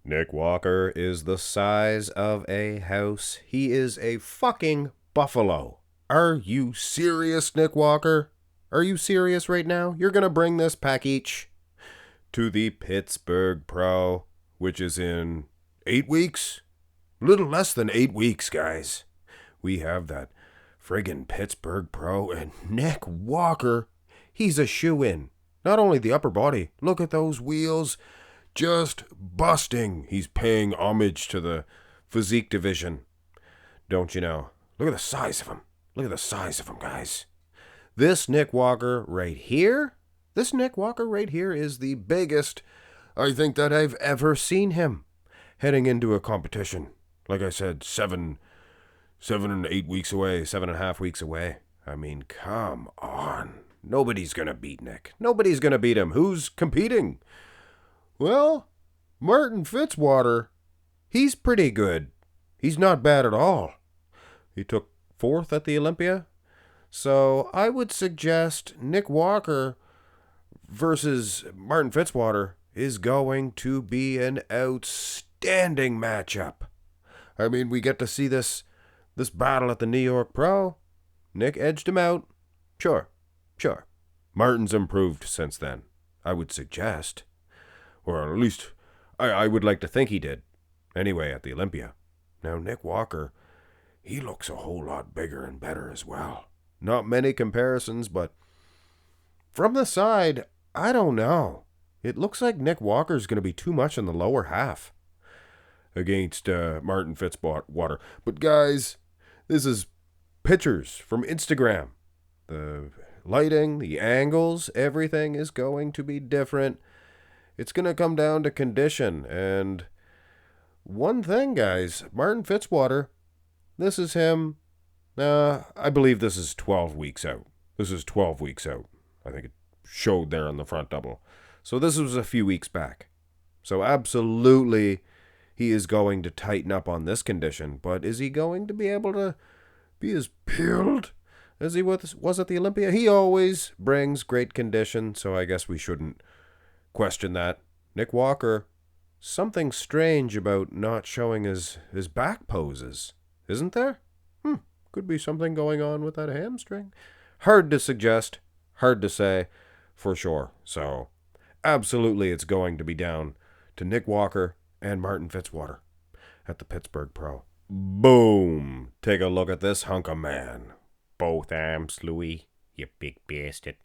Nick Walker is the size of a house. He is a fucking buffalo. Are you serious, Nick Walker? Are you serious right now? You're gonna bring this package to the Pittsburgh Pro, which is in 8 weeks? Little less than 8 weeks, guys. We have that friggin' Pittsburgh Pro, and Nick Walker, he's a shoe-in. Not only the upper body, look at those wheels. Just busting. He's paying homage to the physique division. Don't you know? Look at the size of him. Look at the size of him, guys. This Nick Walker right here is the biggest I think that I've ever seen him heading into a competition. Like I said, 7 and 8 weeks away, 7.5 weeks away. I mean, come on. Nobody's going to beat Nick. Nobody's going to beat him. Who's competing? Well, Martin Fitzwater, he's pretty good. He's not bad at all. He took 4th at the Olympia. So I would suggest Nick Walker versus Martin Fitzwater is going to be an outstanding matchup. I mean, we get to see this battle at the New York Pro. Nick edged him out. Sure. Martin's improved since then, I would suggest. Or at least, I would like to think he did. Anyway, at the Olympia. Now, Nick Walker, he looks a whole lot bigger and better as well. Not many comparisons, but from the side, I don't know. It looks like Nick Walker's going to be too much in the lower half against Martin Fitzwater. But guys, this is pictures from Instagram. The lighting, the angles, everything is going to be different. It's going to come down to condition. And one thing, guys, Martin Fitzwater, this is him. I believe this is 12 weeks out. This is 12 weeks out. I think it showed there on the front double. So this was a few weeks back. So absolutely, he is going to tighten up on this condition. But is he going to be able to be as peeled as he was at the Olympia? He always brings great condition, so I guess we shouldn't question that. Nick Walker, something strange about not showing his back poses, isn't there? Could be something going on with that hamstring. Hard to suggest, hard to say for sure. So absolutely it's going to be down to Nick Walker and Martin Fitzwater at the Pittsburgh Pro. Boom! Take a look at this hunk of man. Both arms, Louis, you big bastard.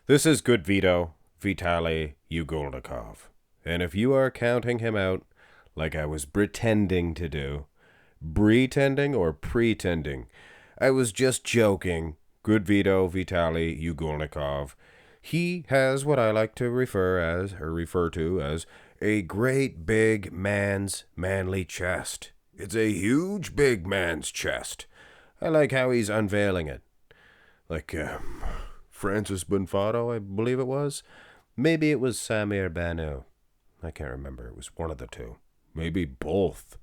This is Goodvito, Vitaly Ugolnikov. And if you are counting him out like I was pretending to do, pretending or pretending, I was just joking. Goodvito, Vitaly Ugolnikov. He has what I like to refer to as a great big man's manly chest. It's a huge big man's chest. I like how he's unveiling it. Like Francis Bonfato, I believe it was. Maybe it was Samir Banu. I can't remember. It was one of the two. Maybe both.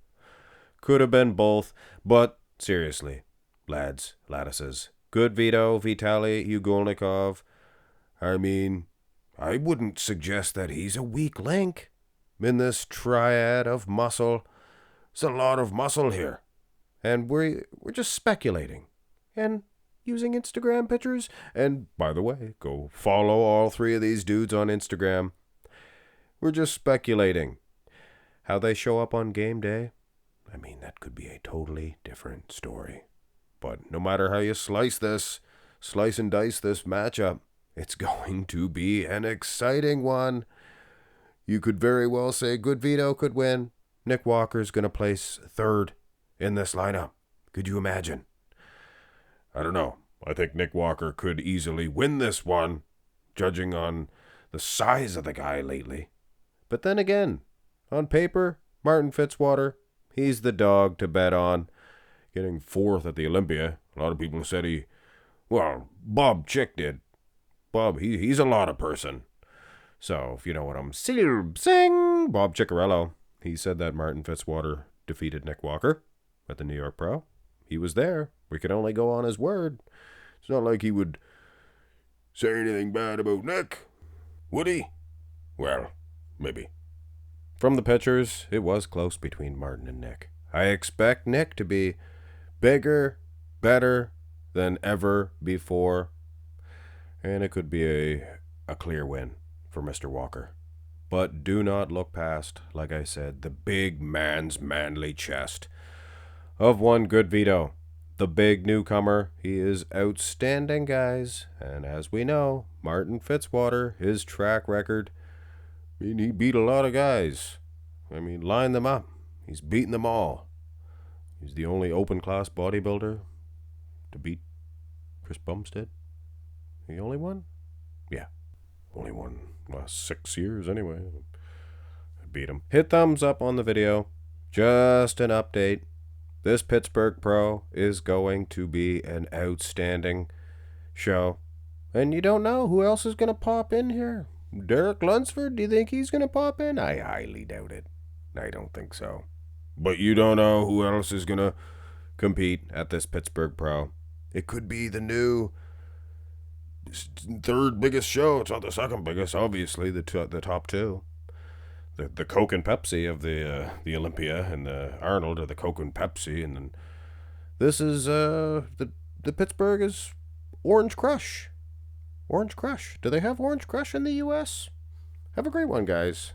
Could have been both. But seriously, lads, laddises. Goodvito, Vitaly Ugolnikov. I mean, I wouldn't suggest that he's a weak link in this triad of muscle. There's a lot of muscle here. And we're just speculating and using Instagram pictures. And by the way, go follow all 3 of these dudes on Instagram. We're just speculating. How they show up on game day, I mean, that could be a totally different story. But no matter how you slice and dice this matchup, it's going to be an exciting one. You could very well say Goodvito could win. Nick Walker's going to place 3rd in this lineup. Could you imagine? I don't know. I think Nick Walker could easily win this one, judging on the size of the guy lately. But then again, on paper, Martin Fitzwater, he's the dog to bet on. Getting 4th at the Olympia. A lot of people said Bob Chick did. Bob, he's a lot of person. So, if you know what I'm saying, Bob Ciccarello, he said that Martin Fitzwater defeated Nick Walker at the New York Pro. He was there. We could only go on his word. It's not like he would say anything bad about Nick, would he? Well, maybe. From the pictures, it was close between Martin and Nick. I expect Nick to be bigger, better than ever before, and it could be a clear win for Mr. Walker. But do not look past, like I said, the big man's manly chest of one Goodvito. The big newcomer. He is outstanding, guys. And as we know, Martin Fitzwater, his track record, I mean, he beat a lot of guys. I mean, line them up. He's beaten them all. He's the only open class bodybuilder to beat Chris Bumstead. The only one? Yeah, only one. Last 6 years anyway. I beat him. Hit thumbs up on the video. Just an update. This Pittsburgh Pro is going to be an outstanding show. And you don't know who else is going to pop in here. Derek Lunsford, do you think he's going to pop in? I highly doubt it. I don't think so. But you don't know who else is going to compete at this Pittsburgh Pro. It could be the new third biggest show. It's not the second biggest, obviously, the top two. The Coke and Pepsi of the Olympia, and the Arnold are the Coke and Pepsi, and then this is the Pittsburgh is Orange Crush. Orange Crush. Do they have Orange Crush in the U.S.? Have a great one, guys.